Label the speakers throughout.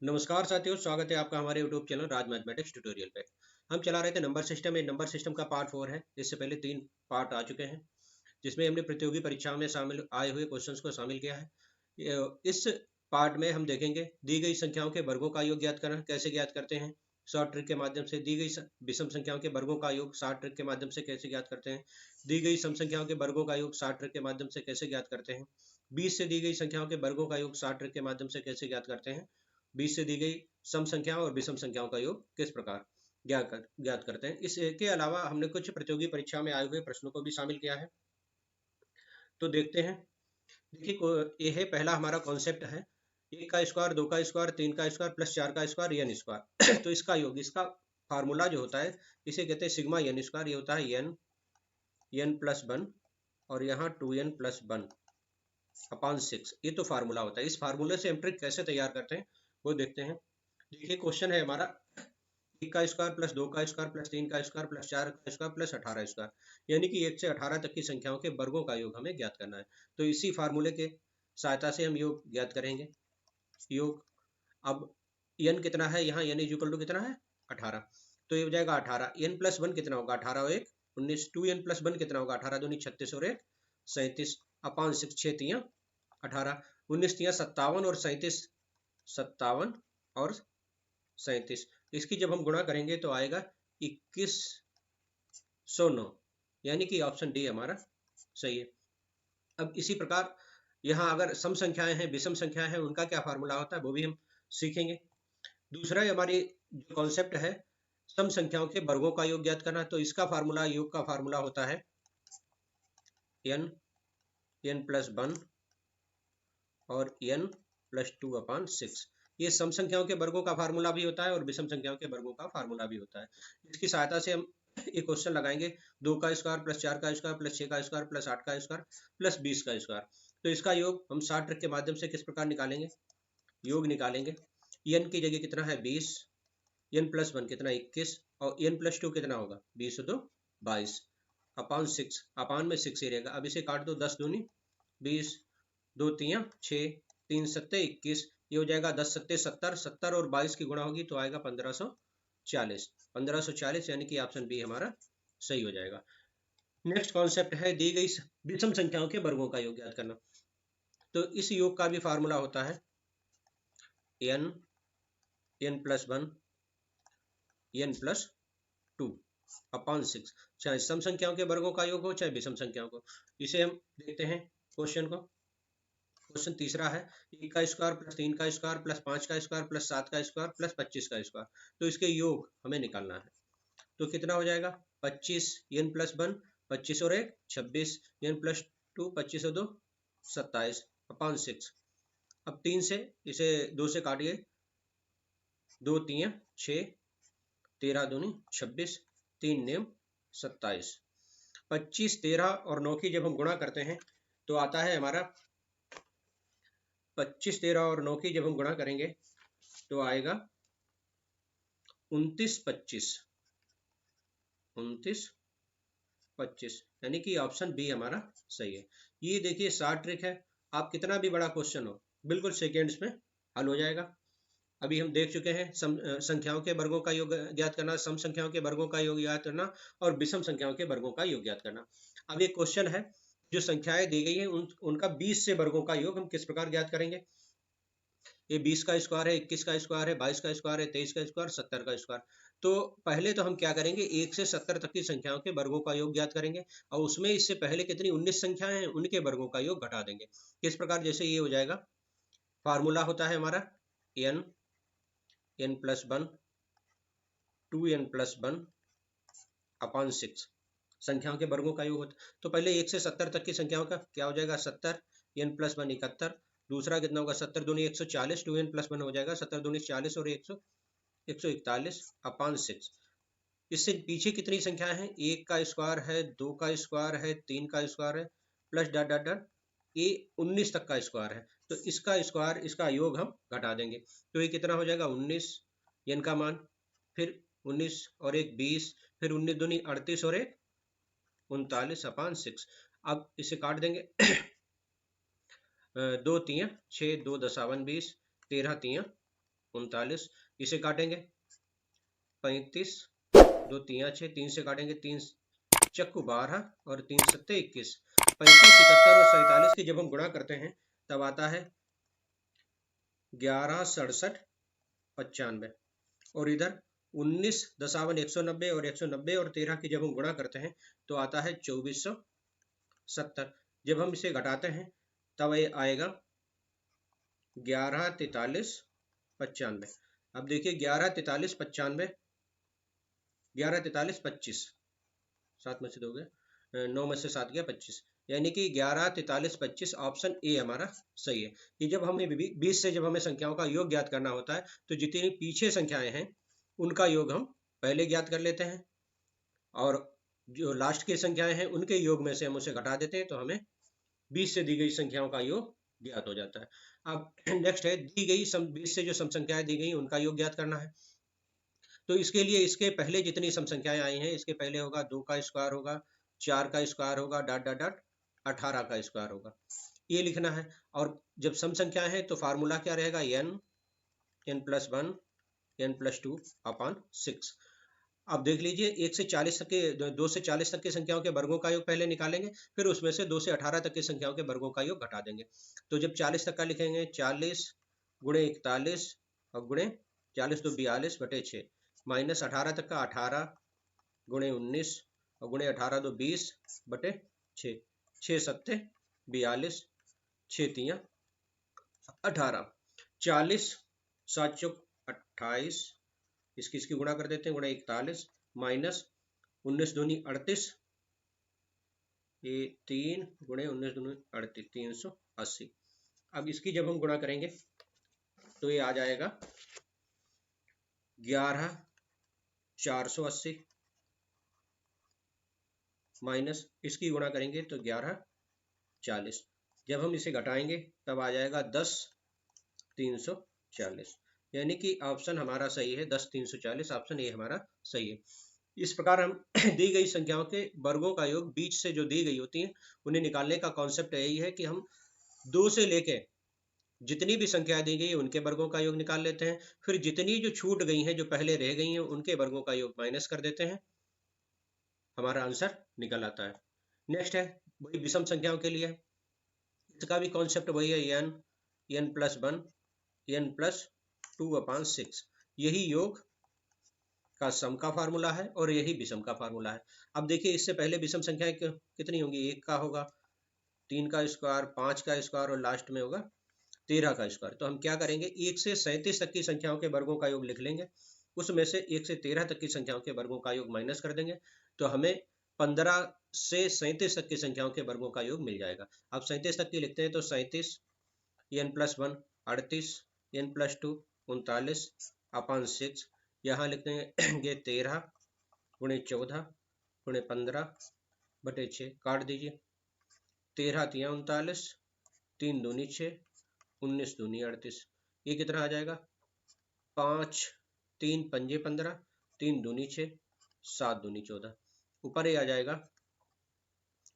Speaker 1: नमस्कार साथियों, स्वागत है आपका हमारे YouTube चैनल राज मैथमेटिक्स ट्यूटोरियल पे। हम चला रहे थे नंबर सिस्टम। नंबर सिस्टम का पार्ट 4 है। इससे पहले 3 पार्ट आ चुके हैं, जिसमें हमने प्रतियोगी परीक्षाओं में शामिल आए हुए क्वेश्चंस को शामिल किया है। इस पार्ट में हम देखेंगे दी गई संख्याओं के वर्गों का योग ज्ञात करना कैसे ज्ञात करते हैं, शॉर्ट ट्रिक के माध्यम से। दी गई विषम संख्याओं के वर्गों का योग शॉर्ट ट्रिक के माध्यम से कैसे ज्ञात करते हैं। दी गई सम संख्याओं के वर्गों का योग शॉर्ट ट्रिक के माध्यम से कैसे ज्ञात करते हैं। 20 से दी गई संख्याओं के वर्गों का योग शॉर्ट ट्रिक के माध्यम से कैसे ज्ञात करते हैं। 20 से दी गई सम संख्याओं और विषम संख्याओं का योग किस प्रकार ज्ञात करते हैं। इसके अलावा हमने कुछ प्रतियोगी परीक्षा में आए हुए प्रश्नों को भी शामिल किया है, तो देखते हैं। देखिए, ये है पहला हमारा कॉन्सेप्ट है, 1 का स्क्वायर, 2 का स्क्वायर, 3 का स्क्वायर प्लस 4 का स्क्वायर एन स्क्वायर। तो इसका योग, इसका फार्मूला जो होता है, इसे कहते हैं सिग्मा एन स्क्वायर। ये होता है एन प्लस 1 और यहाँ 2n प्लस 1 अपॉन 6। ये तो फार्मूला होता है। इस फार्मूले से हम ट्रिक कैसे तैयार करते हैं वो देखते हैं। देखिए, क्वेश्चन है हमारा 1 का स्क्वायर प्लस 2 का स्क्वायर प्लस 3 का स्क्वायर प्लस 4 का स्क्वायर प्लस 18 स्क्वायर, यानी कि 1 से 18 तक की संख्याओं के वर्गों का योग हमें ज्ञात करना है। तो इसी फार्मूले के सहायता से हम योग ज्ञात करेंगे। योग, अब n कितना है, यहाँ n इज इक्वल टू कितना है 18, तो ये हो जाएगा 18। n प्लस 1 कितना होगा, 18 और 1 19। 2n प्लस 1 कितना होगा, 18 दूनी 36 और 1 37 अपॉन 6। 6 तियां 18, 19 तियां 57 और 37 57 और 37। इसकी जब हम गुणा करेंगे तो आएगा 2109, यानी कि ऑप्शन डी हमारा सही है। अब इसी प्रकार यहाँ अगर सम संख्याएं हैं, विषम संख्याएं हैं, उनका क्या फार्मूला होता है वो भी हम सीखेंगे। दूसरा हमारी जो कॉन्सेप्ट है, सम संख्याओं के वर्गों का योग ज्ञात करना, तो इसका फार्मूला, योग का फार्मूला होता है n प्लस 1 और n प्लस 2 अपॉन 6। ये सम संख्याओं के वर्गों का फार्मूला भी होता है और विषम संख्याओं के वर्गों का फार्मूला भी होता है। इसकी सहायता से हम एक क्वेश्चन लगाएंगे, 2 का स्क्वायर प्लस 4 का स्क्वायर प्लस 6 का स्क्वायर प्लस 8 का स्क्वायर प्लस 20 का स्क्वायर। तो इसका योग हम शॉर्ट ट्रिक के माध्यम से किस प्रकार निकालेंगे, योग निकालेंगे। n की जगह कितना है 20, n प्लस 1 कितना 21 और n प्लस 2 कितना होगा 20 तो 22 अपॉन 6। अपॉन में 6 ही रहेगा। अब इसे काट दो, 10 दूनी 20, 2 तियां 6, 3 सत्ते 21, ये हो जाएगा 10 सत्ते 70, 70 और 22 की गुणा होगी तो आएगा 1540। 1540 यानी कि ऑप्शन बी हमारा सही हो जाएगा। नेक्स्ट कॉन्सेप्ट है, दी गई विषम संख्याओं के वर्गों का योग ज्ञात करना। तो इस योग का भी फार्मूला होता है n plus 1 n plus 2 upon 6। चाहे सम संख्याओं के वर्गों का योग हो चाहे विषम संख्याओं को। इसे हम देखते हैं क्वेश्चन को। क्वेश्चन तीसरा है, 1 का स्क्वायर प्लस 3 का स्क्वायर प्लस 5 का स्क्वायर प्लस 7 का स्क्वायर प्लस 25 का स्क्वायर। तो इसके योग हमें निकालना है। तो कितना हो जाएगा 25 n प्लस 1, 25 और 1 26 n प्लस 2, 25 और 2 27 अपॉन 6। अब 3 से इसे 2 से काटिए, 2 तियां 6, 13 दूनी 26, 3 नेम 27। 25, 13 और 9 की जब हम गुणा करते हैं तो आता है हमारा 25, 13 और 9 की जब हम गुणा करेंगे तो आएगा 29, 25 29, 25, यानी कि ऑप्शन बी हमारा सही है। ये देखिए शॉर्ट ट्रिक है, आप कितना भी बड़ा क्वेश्चन हो बिल्कुल सेकेंड्स में हल हो जाएगा। अभी हम देख चुके हैं संख्याओं के वर्गों का योग ज्ञात करना, सम संख्याओं के वर्गों का योग ज्ञात करना और विषम संख्याओं के वर्गों का योग ज्ञात करना। अब एक क्वेश्चन है, जो संख्याएं दी गई हैं उनका 20 से वर्गों का योग हम किस प्रकार ज्ञात करेंगे। ये 20 का स्क्वायर है, 21 का स्क्वायर है, 22 का स्क्वायर है, 23 का स्क्वायर, 70 का स्क्वायर। तो पहले तो हम क्या करेंगे, 1 से 70 तक की संख्याओं के वर्गों का योग ज्ञात करेंगे और उसमें इससे पहले कितनी 19 संख्याएं हैं उनके वर्गों का योग घटा देंगे। किस प्रकार, जैसे ये हो जाएगा, फार्मूला होता है हमारा n plus 1 2n plus 1 upon 6। संख्याओं के वर्गों का योग होता, तो पहले 1 से 70 तक की संख्याओं का क्या हो जाएगा 70, n प्लस 1 71, दूसरा कितना होगा 70 दूनी 140, 2n प्लस 1 हो जाएगा 70 दूनी 40 और 141 अपॉन 6। इससे पीछे कितनी संख्याएं हैं, 1 का स्क्वायर है, 2 का स्क्वायर है, 3 का स्क्वायर है प्लस डॉट डॉट डॉट ये 19 तक का स्क्वायर है। तो इसका स्क्वायर, इसका योग हम घटा देंगे तो ये कितना हो जाएगा 19 n का मान, फिर 19 और 1 20, फिर 19 दूनी 38 और 1 39 अपॉन 6। अब इसे काट देंगे 2 तियां 6, 2 दसावन 20, 13 तियां 39, इसे काटेंगे 35, 2 तिया 6, 3 से काटेंगे 3 चक्कू 12 और 3 सत्ते 21, 35, 71 और 47 की जब हम गुणा करते हैं तब आता है 11, 67, 95। और इधर 19, 190 और 190 और 13 की जब हम गुणा करते हैं तो आता है 2470। जब हम इसे घटाते हैं तब ये आएगा 11, 43, 95। अब देखिए 11, 43, 95, 11, 43, 25, 7 में से 2 गया, 9 में से 7 गया 25, यानी कि 11, 43, 25 ऑप्शन ए हमारा सही है। कि जब हमें 20 से जब हमें संख्याओं का योग ज्ञात करना होता है तो जितनी पीछे संख्याएं हैं उनका योग हम पहले ज्ञात कर लेते हैं और जो लास्ट की संख्याएं हैं उनके योग में से हम उसे घटा देते हैं तो हमें 20 से दी गई संख्याओं का योग ज्ञात हो जाता है। अब नेक्स्ट है दी गई 20 से जो सम संख्याएं दी गई उनका योग ज्ञात करना है। तो इसके लिए इसके पहले जितनी सम संख्याएं आई हैं इसके पहले होगा 2 का स्क्वायर होगा, 4 का स्क्वायर होगा, डॉट डॉट डॉट 18 का स्क्वायर होगा, ये लिखना है। और जब सम संख्याएं हैं तो फार्मूला क्या रहेगा, n+1 n+2 अपॉन 6। अब देख लीजिए 1 से 40 तक के 2 से 40 तक की संख्याओं के वर्गों का योग पहले निकालेंगे, फिर उसमें से 2 से 18 तक की संख्याओं के वर्गों का योग घटा देंगे। तो जब 40 तक का लिखेंगे 40 गुणे 41 और गुणे 40 तो 42 बटे 6, माइनस 18 तक का 18 गुणे 19 और गुणे 18 तो 20 बटे 6, 6 सत्ते 42, 6 तिया 18, 40 7 चौक 28, इसकी गुणा कर देते हैं, गुणा 41 माइनस 19 दूनी 38, ये 3 गुणे 19 दूनी 38, 380। अब इसकी जब हम गुणा करेंगे तो ये आ जाएगा 11 480 माइनस इसकी गुणा करेंगे तो 11 40। जब हम इसे घटाएंगे तब आ जाएगा 10 340, यानी कि ऑप्शन हमारा सही है 10 340, ऑप्शन ए हमारा सही है। इस प्रकार हम दी गई संख्याओं के वर्गों का योग बीच से जो दी गई होती है उन्हें निकालने का कॉन्सेप्ट यही है कि हम 2 से लेके जितनी भी संख्या दी गई है उनके वर्गों का योग निकाल लेते हैं, फिर जितनी जो छूट गई हैं जो पहले रह गई हैं उनके वर्गों का योग माइनस कर देते हैं, हमारा आंसर निकल आता है। नेक्स्ट है वही विषम संख्याओं के लिए, इसका भी कॉन्सेप्ट वही है, n+1 n+2 अपॉन 6, यही योग का सम का फार्मूला है और यही विषम का फार्मूला है। अब देखिए इससे पहले विषम संख्याएं कितनी होंगी, 1 का होगा, 3 का स्क्वायर, 5 का स्क्वायर और लास्ट में होगा 13 का स्क्वायर। तो हम क्या करेंगे, 1 से 37 तक की संख्याओं के वर्गों का योग लिख लेंगे, उसमें से 1 से 13 तक की संख्याओं के वर्गों का योग माइनस कर देंगे तो हमें 15 से 37 तक की संख्याओं के वर्गों का योग मिल जाएगा। अब 37 तक की लिखते हैं तो 37 n+1 38, n+2 39 अपॉन 6, यहाँ लिखते हैं 13 गुणे 14 गुणे 15 बटे 6, काट दीजिए, 13 तिया 39, 3 दूनी 6, 19 दूनी 38, ये कितना आ जाएगा, 5 3 पंजे 15, 3 दूनी 6, 7 दूनी 14, ऊपर ही आ जाएगा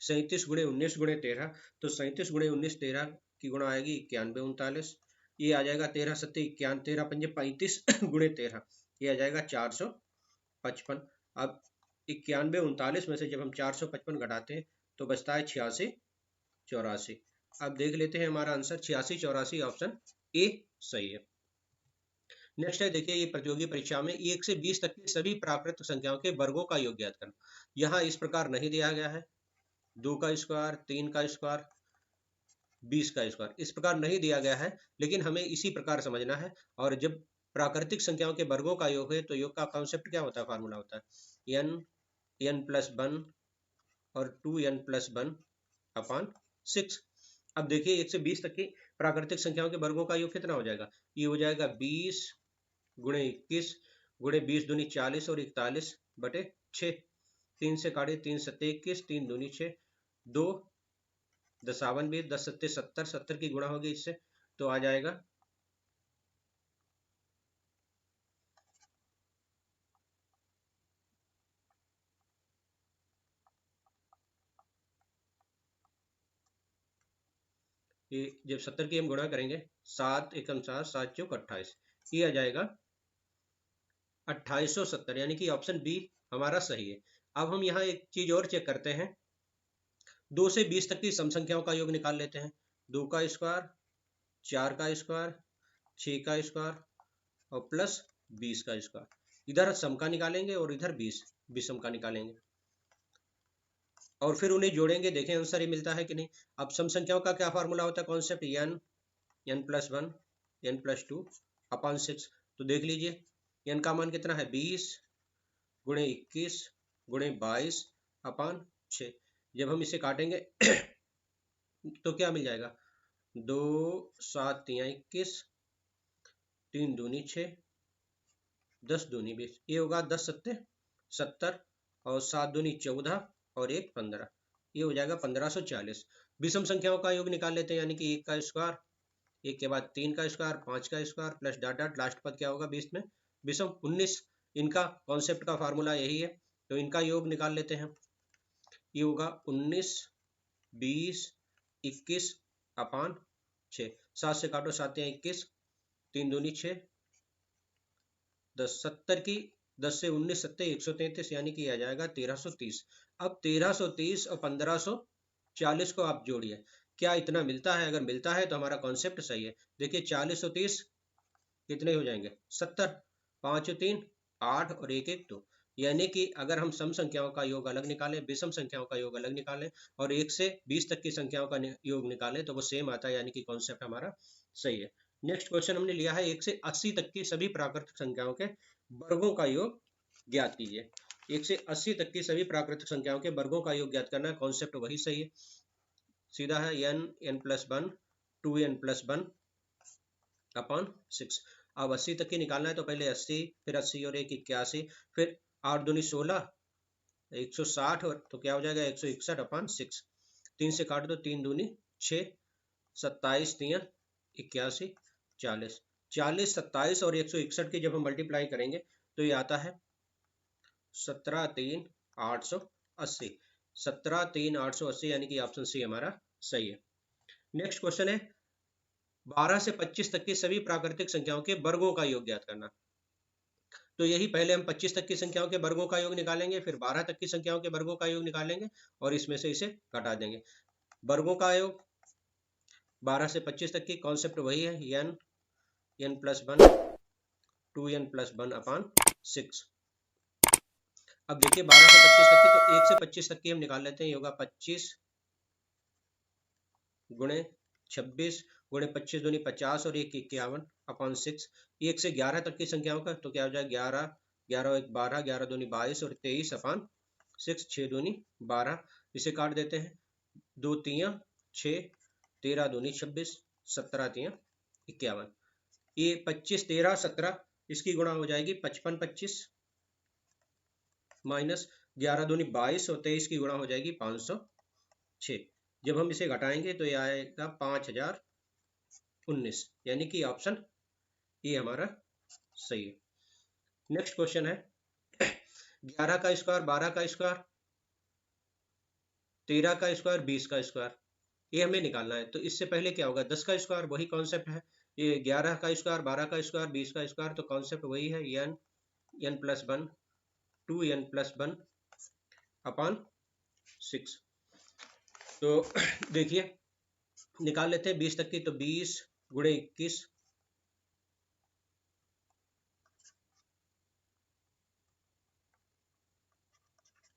Speaker 1: 37 गुणे 19 गुणे 13, तो 37 गुणे 19 13 की गुणा आएगी 91 39, ये आ जाएगा 13 सत्ते 91, 13 पंजे 35 गुणे 13, ये आ जाएगा 455। अब 91 39 में से जब हम 455 घटाते हैं तो बचता है 86 84। अब देख लेते हैं हमारा आंसर 86 84, ऑप्शन ए सही है। नेक्स्ट है देखिए ये प्रतियोगी परीक्षा में 1 से 20 तक की सभी प्राकृत संख्याओं के वर्गों का योग ज्ञात करना, यहाँ इस प्रकार नहीं दिया गया है, 2 का स्क्वायर, 3 का स्क्वायर, 20 का स्क्वायर, इस प्रकार नहीं दिया गया है, लेकिन हमें इसी प्रकार समझना है। और जब प्राकृतिक संख्याओं के वर्गों का योग है तो योग का कॉन्सेप्ट क्या होता है, फार्मूला होता है n+1 और 2n+1 अपॉन 6। अब देखिए 1 से 20 तक की प्राकृतिक संख्याओं के वर्गों का योग कितना हो जाएगा, ये हो जाएगा 20 गुणे 21 गुणे 20 दूनी 40 और 41 बटे 6, 3 से काटे 3 सत्ते 21, 3 दूनी 6, 2 दसावन 20, 10 सत्ते 70, 70 की गुणा होगी इससे तो आ जाएगा ये, जब 70 की हम गुणा करेंगे 7 एकम 7, 7 चौक 28, ये आ जाएगा 2870, यानी कि ऑप्शन बी हमारा सही है। अब हम यहाँ एक चीज और चेक करते हैं, 2 से 20 तक की सम संख्याओं का योग निकाल लेते हैं। 2 का स्क्वायर, 4 का स्क्वायर, 6 का स्क्वायर और प्लस 20 का स्क्वायर। इधर सम का निकालेंगे और इधर 20 विषम का निकालेंगे और फिर उन्हें जोड़ेंगे, देखें आंसर ही मिलता है कि नहीं। अब सम संख्याओं का क्या फार्मूला होता है, कॉन्सेप्ट n+1 n+2 अपॉन 6। तो देख लीजिए n का मान कितना है 20 गुणे 21 गुणे 22 अपॉन 6। जब हम इसे काटेंगे तो क्या मिल जाएगा, 2 7 3 21, 3 दूनी 6, 10 दूनी 20, ये होगा 10 सत्ते 70 और 7 दूनी 14 और 1 15, ये हो जाएगा 1540। विषम संख्याओं का योग निकाल लेते हैं, यानी कि 1 का स्क्वायर, 1 के बाद 3 का स्क्वायर, 5 का square plus dot dot last पद क्या होगा 20 में विषम 19। इनका कॉन्सेप्ट का फार्मूला यही है, तो इनका योग निकाल लेते हैं। ये होगा 19 20 21 अपान 6, 7 से काटो 7 या 21, 3 दूनी 6, 10 70 की 10 से 19 सत्ते 133, यानी कि आ जाएगा 1330। अब 1330 और 1540 को आप जोड़िए, क्या इतना मिलता है? अगर मिलता है तो हमारा कॉन्सेप्ट सही है। देखिए 40 और 30 कितने हो जाएंगे 70, 5 और 3 8 और 1 1 2, यानी कि अगर हम सम संख्याओं का योग अलग निकालें, विषम संख्याओं का योग अलग निकालें और 1 से 20 तक की संख्याओं का योग निकालें तो वो सेम आता है, यानी कि कॉन्सेप्ट हमारा सही है। नेक्स्ट क्वेश्चन हमने लिया है 1 से 80 तक की सभी प्राकृतिक संख्याओं के वर्गों का योग ज्ञात कीजिए। 1 से 80 तक की सभी प्राकृतिक संख्याओं के वर्गों का योग ज्ञात करना है, कॉन्सेप्ट वही सही है, सीधा है n+1 2n+1 अपॉन 6। अब 80 तक की निकालना है तो पहले 80, फिर 80 और 1 81, फिर 8 दूनी 16 160 और तो क्या हो जाएगा 161 अपॉन 6। 3 से काट दो, 3 दूनी 6, 27 3 81 40, 40 27 और 161 की जब हम मल्टीप्लाई करेंगे तो ये आता है 17 3 880, 17 3 880, यानी कि ऑप्शन सी हमारा सही है। नेक्स्ट क्वेश्चन है 12 से 25 तक की सभी प्राकृतिक संख्याओं के वर्गों का योग ज्ञात करना। तो यही पहले हम 25 तक की संख्याओं के वर्गों का योग निकालेंगे, फिर 12 तक की संख्याओं के वर्गों का योग निकालेंगे और इसमें से इसे घटा देंगे। वर्गों का योग 12 से 25 तक की कॉन्सेप्ट वही है, n+1 2n+1 अपॉन 6। अब देखिए 12 से 25 तक की, तो 1 से 25 तक की हम निकाल लेते हैं, ये होगा 25 गुणे 26 गुणे 25 दूनी 50 और 1 51 अपॉन 6। 1 से 11 तक की संख्याओं का तो क्या हो जाएगा 11 11 और 1 12, 11 दूनी 22 और 23 अपॉन 6, 6 दूनी 12, इसे काट देते हैं, 2 3 6, 13 दूनी 26, 17 3 51, ये 25 13 17 इसकी गुणा हो जाएगी 55 25 माइनस 11 दूनी 22 और 23 की गुणा हो जाएगी 506। जब हम इसे घटाएंगे तो ये आएगा 5019, यानी कि ऑप्शन ये हमारा सही है। नेक्स्ट क्वेश्चन है 11 का स्क्वायर, 12 का स्क्वायर, 13 का स्क्वायर, 20 का स्क्वायर, ये हमें निकालना है। तो इससे पहले क्या होगा 10 का स्क्वायर, वही कॉन्सेप्ट है, ये 11 का स्क्वायर, 12 का स्क्वायर, 20 का स्क्वायर, तो कॉन्सेप्ट वही है, n+1 2n+1 अपॉन 6। तो देखिए निकाल लेते हैं 20 तक की, तो 20 गुणे 21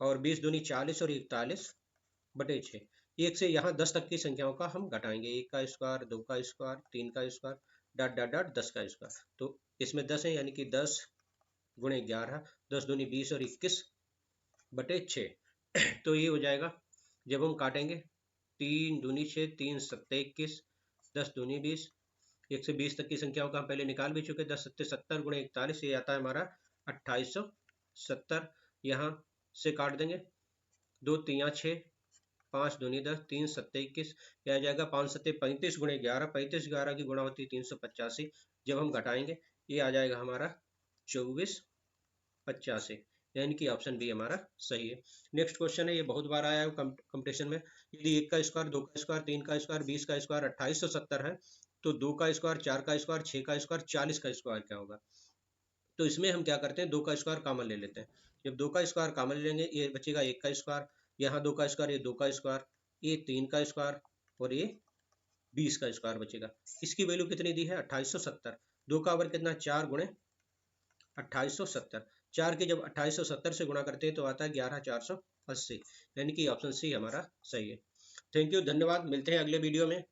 Speaker 1: और 20 दूनी 40 और 41 बटे 6। 1 से यहाँ 10 तक की संख्याओं का हम घटाएंगे, 1 का स्क्वायर, 2 का स्क्वायर, 3 का स्क्वायर, डॉट डॉट डॉट 10 का स्क्वायर, तो इसमें 10 है, यानी कि 10 गुणे 11, 10 दूनी 20 और 21 बटे 6। तो ये हो जाएगा, जब हम काटेंगे 3 दूनी 6, 3 सत्ते 21, 10 दूनी 20, 1 से 20 तक की संख्याओं का हम पहले निकाल भी चुके, 10 सत्ते 70 गुणे 41, ये आता है हमारा 2870। यहाँ से काट देंगे, 2 3 6, 5 दूनी 10, 3 सत्ते 21, यह आ जाएगा 5 सत्ते 35 गुणे 11, 35 11 की गुणा होती है 385, जब हम घटाएंगे ये आ जाएगा हमारा 2485, यानी कि ऑप्शन बी हमारा सही है। नेक्स्ट क्वेश्चन है, ये बहुत बार आया है कंपटीशन में, यदि 1 का स्क्वायर, 2 का स्क्वायर, 3 का स्क्वायर, 20 का स्क्वायर 2870 है तो 2 का स्क्वायर, 4 का स्क्वायर, 6 का स्क्वायर, 40 का स्क्वायर क्या होगा। तो इसमें हम क्या करते हैं, 2 का स्क्वायर कॉमन ले लेते हैं। जब 2 का स्क्वायर कॉमन ले लेंगे, ये बचेगा 1 का स्क्वायर, यहाँ 2 का स्क्वायर, ये 2 का स्क्वायर, ये 3 का स्क्वायर और ये 20 का स्क्वायर बचेगा। इसकी वैल्यू कितनी दी है, 2870। 2 का वर्ग कितना, 4 गुणे 2870। 4 के जब 2870 से गुणा करते हैं तो आता है 11480, यानी कि ऑप्शन सी हमारा सही है। थैंक यू, धन्यवाद, मिलते हैं अगले वीडियो में।